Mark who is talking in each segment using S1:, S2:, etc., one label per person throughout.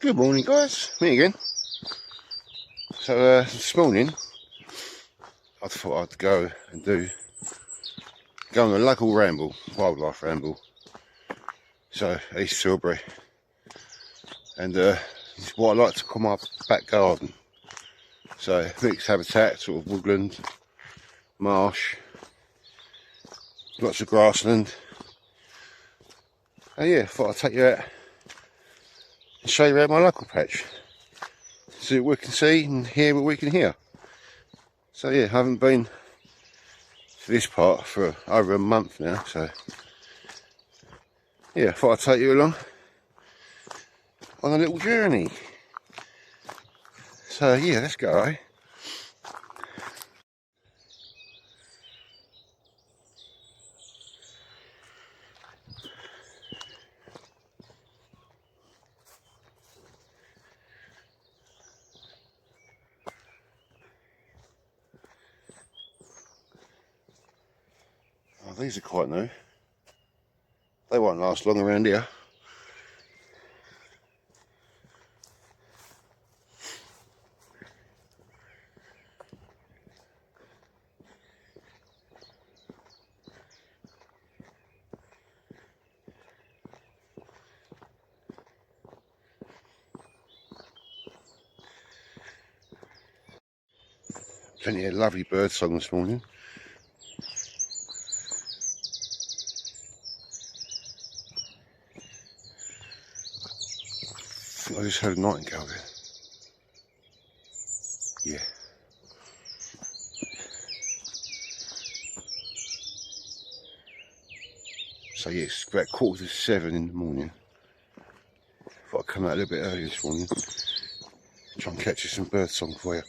S1: Good morning, guys. Me again. So this morning I thought I'd go on a local ramble, wildlife ramble. So East Tilbury, and this is what I like to call my back garden. So mixed habitat, sort of woodland, marsh, lots of grassland. And yeah, thought I'd take you out and show you around my local patch. See what we can see and hear what we can hear. So yeah, I haven't been to this part for over a month now, so yeah, I thought I'd take you along on a little journey. So yeah, let's go, eh? Oh, these are quite new. They won't last long around here. Plenty of lovely bird song this morning. I think I just heard a nightingale there. Yeah. So yes, about 7:15 in the morning. Thought I'd come out a little bit early this morning. Try and catch you some bird song for you.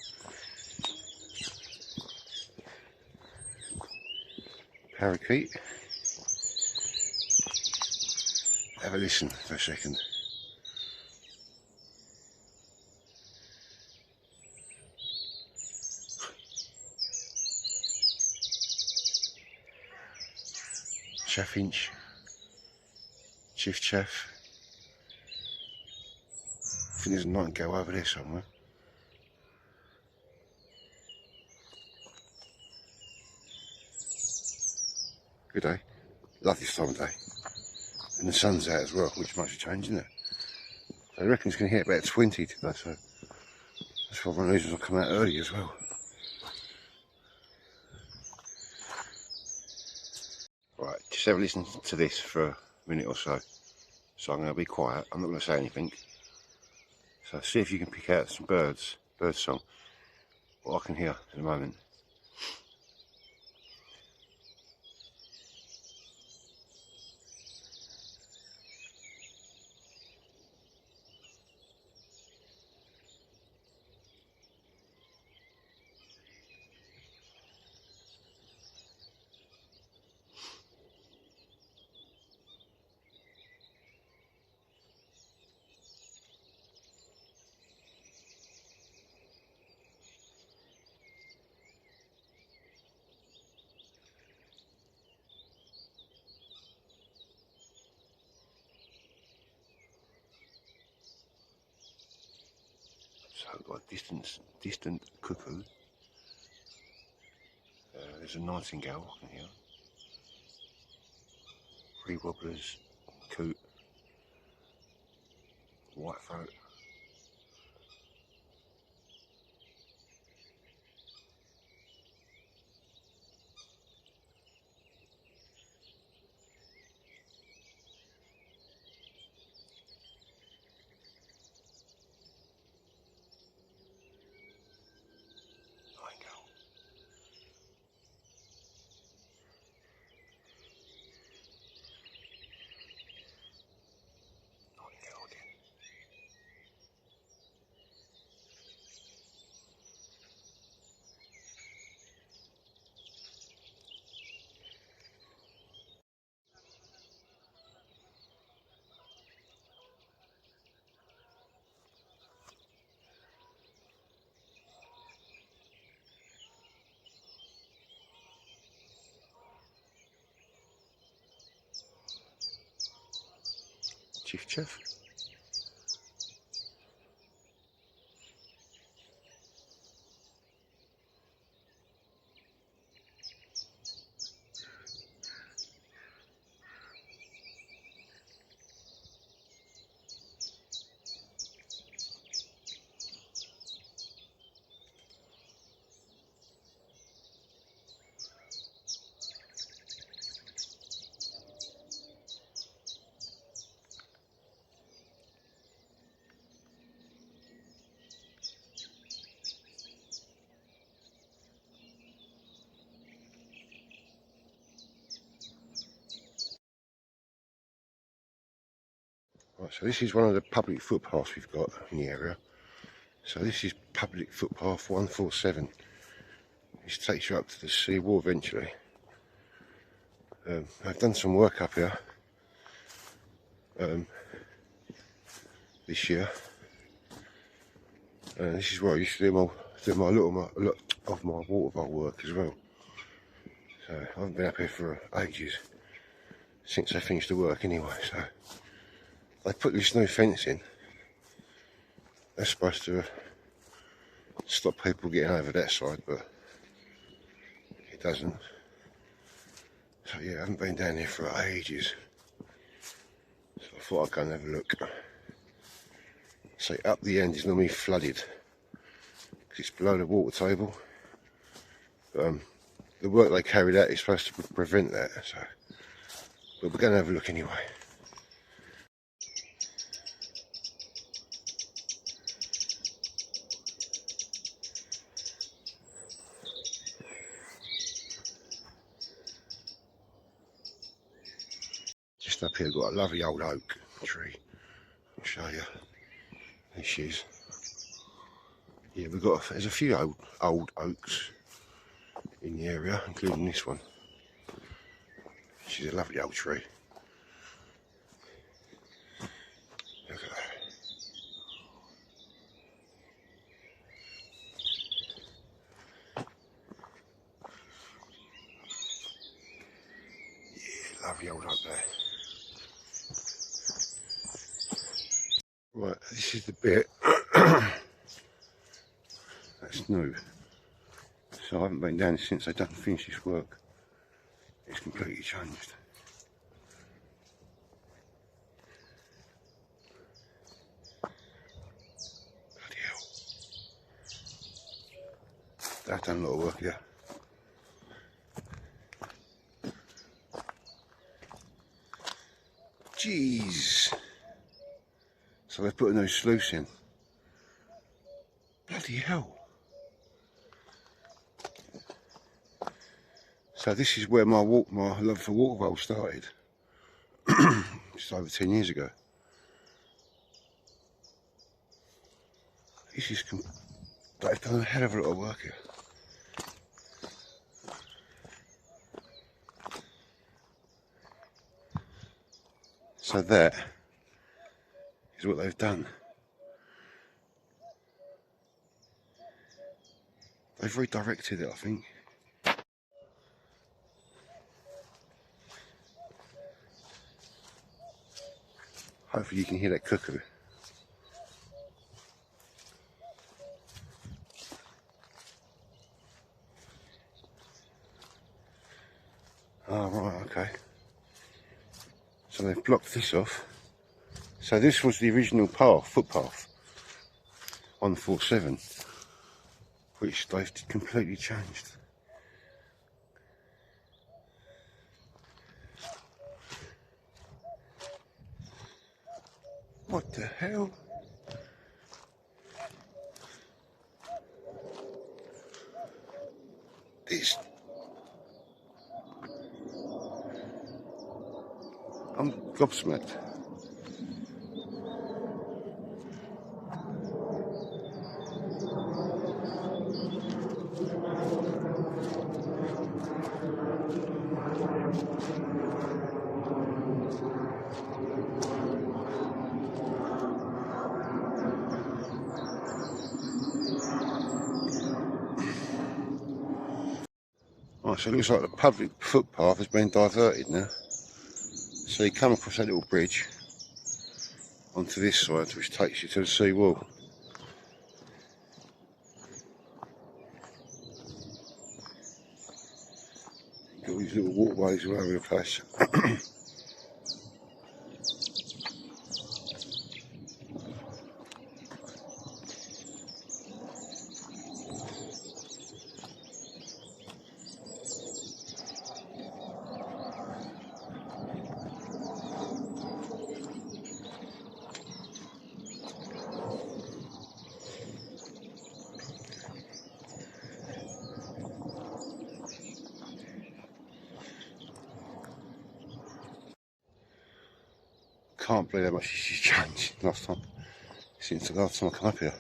S1: Parakeet. Have a listen for a second. Chaffinch. Chiff chaff. I think there's a nightingale over there somewhere. Good day. Lovely time of day. And the sun's out as well, which makes a change, isn't it? So I reckon it's going to hit about 20 today, so that's one of the reasons I come out early as well. Right, just have a listen to this for a minute or so. So I'm going to be quiet, I'm not going to say anything. So see if you can pick out some bird song, what I can hear at the moment. So I've got a distant cuckoo. There's a nightingale I can hear. 3 wobblers, coot, whitethroat. Nightingale. Nightingale again. Chiff chaff. Right, so this is one of the public footpaths we've got in the area. So this is public footpath 147. This takes you up to the sea wall eventually. I've done some work up here this year. This is where I used to do a lot of my water bowl work as well. So I haven't been up here for ages, since I finished the work anyway. So they put this new fence in. That's supposed to stop people getting over that side, but it doesn't. So yeah, I haven't been down here for ages. So I thought I'd go and have a look. So up the end is normally flooded because it's below the water table. The work they carried out is supposed to prevent that. So, but we're going to have a look anyway. Just up here, got a lovely old oak tree. I'll show you. There she is. Yeah, there's a few old oaks in the area, including this one. She's a lovely old tree. Look at that. Yeah, lovely old oak there. Right, this is the bit that's new. So I haven't been down since they've done finished this work. It's completely changed. Bloody hell. They've done a lot of work here. Jeez. So they've put a new sluice in. Bloody hell. So this is where my love for water bowl started. Just over 10 years ago. This is they've done a hell of a lot of work here. So that is what they've done. They've redirected it, I think. Hopefully you can hear that cuckoo. Oh, right, okay. So they've blocked this off. So this was the original footpath, 147, which they've completely changed. What the hell? This... I'm gobsmacked. Right, so it looks like the public footpath has been diverted now. So you come across that little bridge onto this side, which takes you to the sea wall. You've got these little waterways all over the place. Can't believe how much she's changed since the last time I come up here.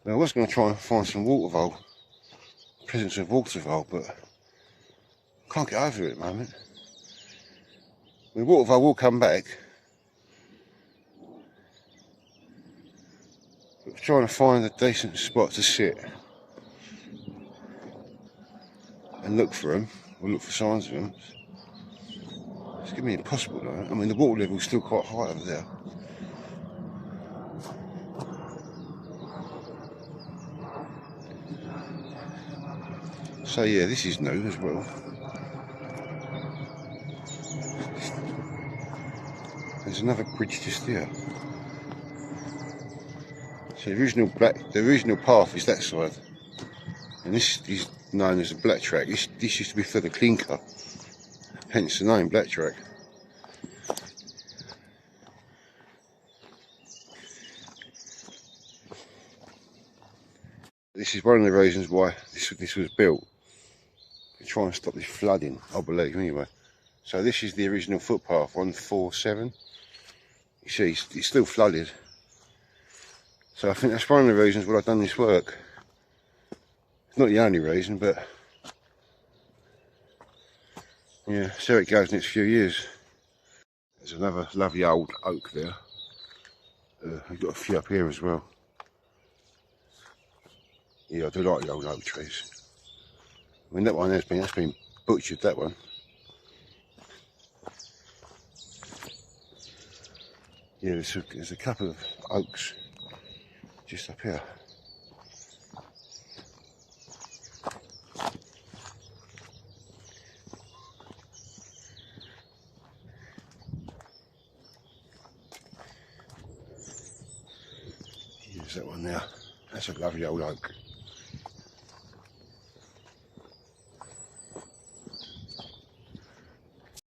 S1: Now, I was going to try and find some water vole, presence of water vole, but I can't get over it at the moment. The water vole will come back, but trying to find a decent spot to sit and look for them, or look for signs of them, it's going to be impossible though. I mean, the water level's still quite high over there. So yeah, this is new as well. There's another bridge just here. So the original path is that side, and this is known as the black track. This used to be for the clinker, hence the name black track. This is one of the reasons why this was built, to try and stop this flooding, I believe anyway. So this is the original footpath, 147. You see, it's still flooded. So I think that's one of the reasons why I've done this work. Not the only reason, but yeah, see how it goes next few years. There's another lovely old oak there. I've got a few up here as well. Yeah, I do like the old oak trees. I mean, that one that's been butchered, that one. Yeah, there's a couple of oaks just up here. Here's that one there. That's a lovely old oak.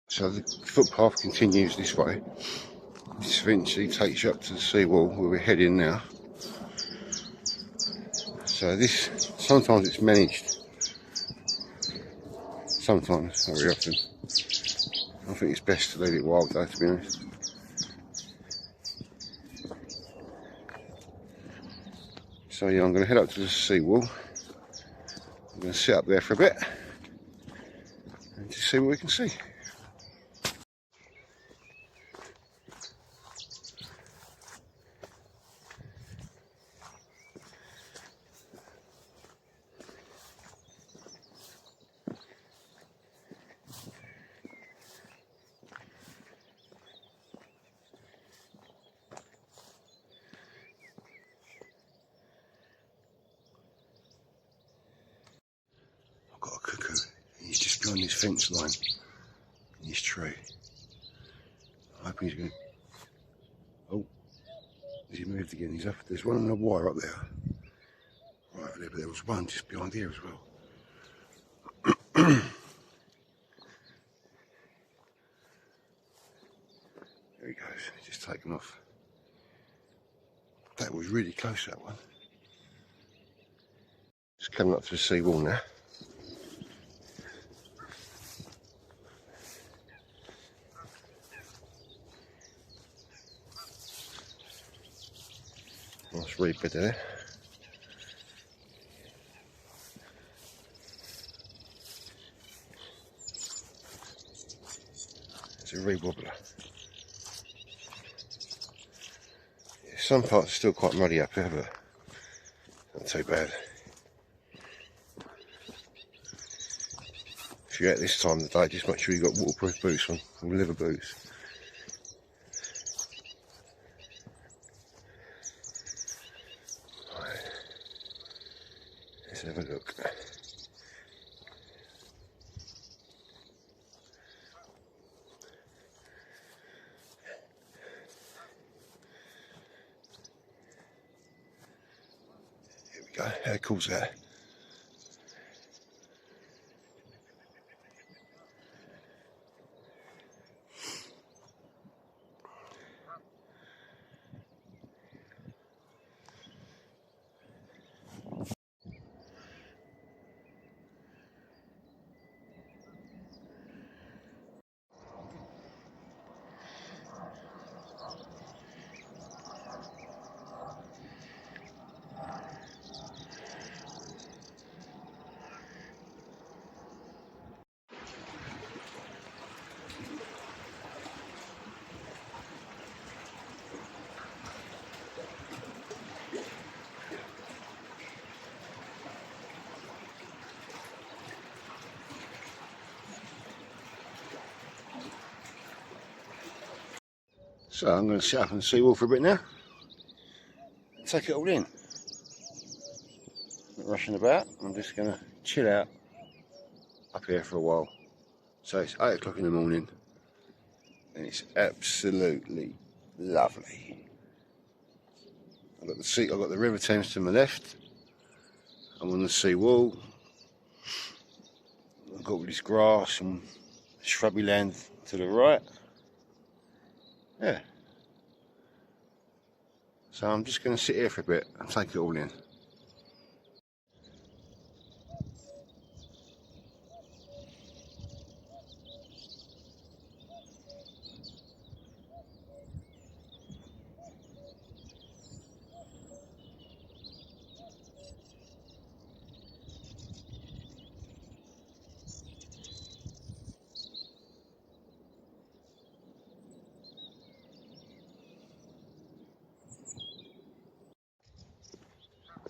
S1: So the footpath continues this way. This eventually takes you up to the seawall where we're heading now. So this, sometimes it's managed. Sometimes, not very often. I think it's best to leave it wild though, to be honest. So yeah, I'm going to head up to the seawall. I'm going to sit up there for a bit and just see what we can see. I've got a cuckoo. He's just behind this fence line in this tree. I'm hoping he's going to... Oh, has he moved again? He's up. There's one on the wire up there. Right over there, but there was one just behind here as well. There he goes. He's just taken off. That was really close, that one. Just coming up to the seawall now. Nice reed bed there. It's a reed wobbler. Yeah, some parts are still quite muddy up here, but not too bad. If you're out this time of the day, just make sure you've got waterproof boots on, or leather boots. Right. Let's have a look. Here we go. How cool's that? So I'm going to sit up on the seawall for a bit now. Take it all in. Not rushing about. I'm just going to chill out up here for a while. So it's 8 o'clock in the morning and it's absolutely lovely. I've got the River Thames to my left. I'm on the seawall. I've got all this grass and shrubby land to the right. Yeah. So I'm just going to sit here for a bit and take it all in.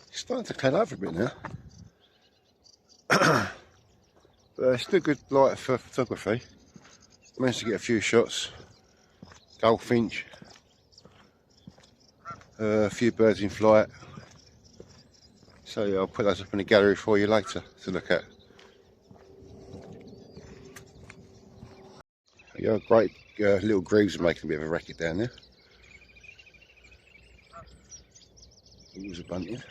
S1: It's starting to cloud over a bit now. But it's still good light for photography. Managed to get a few shots. Goldfinch. A few birds in flight. So yeah, I'll put those up in the gallery for you later to look at. Yeah, great little grooves are making a bit of a racket down there. Always a bunting.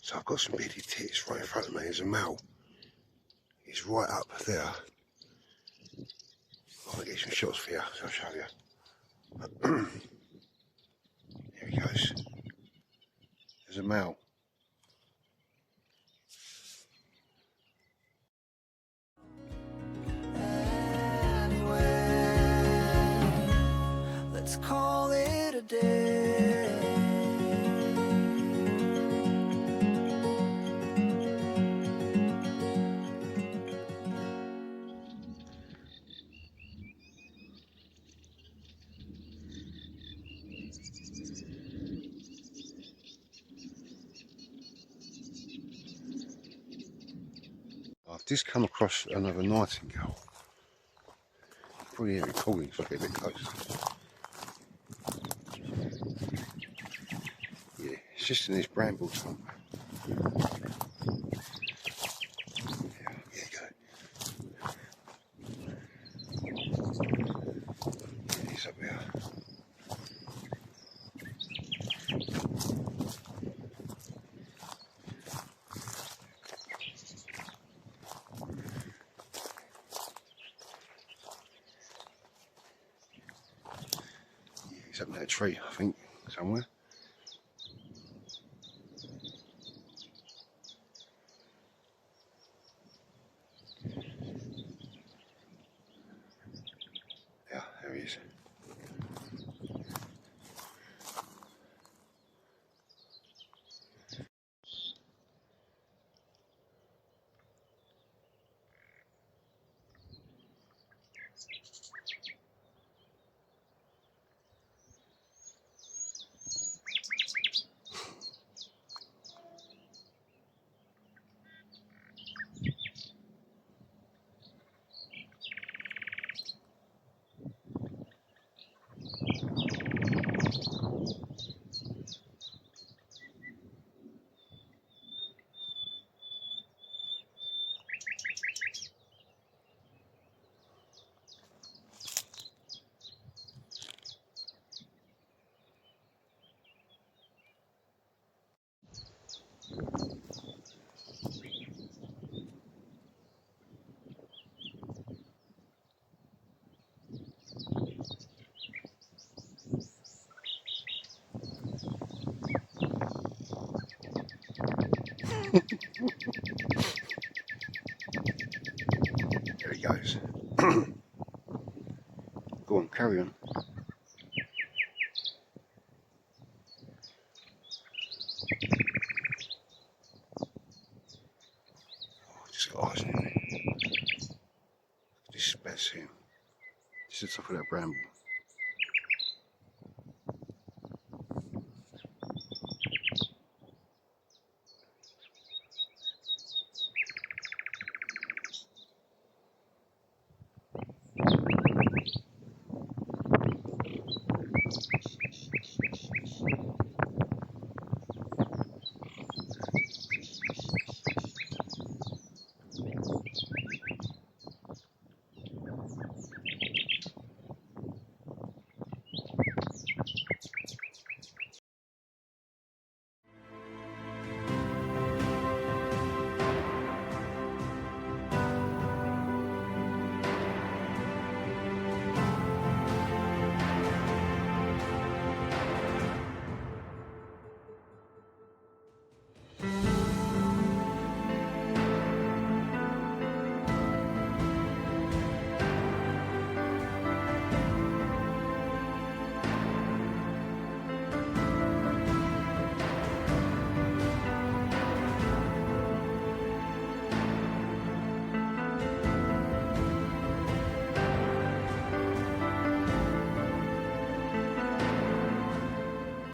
S1: So I've got some beady tits right in front of me. There's a male. He's right up there. I'll get some shots for you, so I'll show you. Here he goes. There's a male.
S2: Let's call it a day.
S1: I've just come across another nightingale. Probably hear it calling, so I'll get a bit closer. Yeah, it's just in this bramble swamp. Here you go. He's up there. He's up in that tree, I think, somewhere. Yeah, there he is. There he goes. Go on, carry on. Oh, just got eyes in him. This is him. This is the top of that bramble.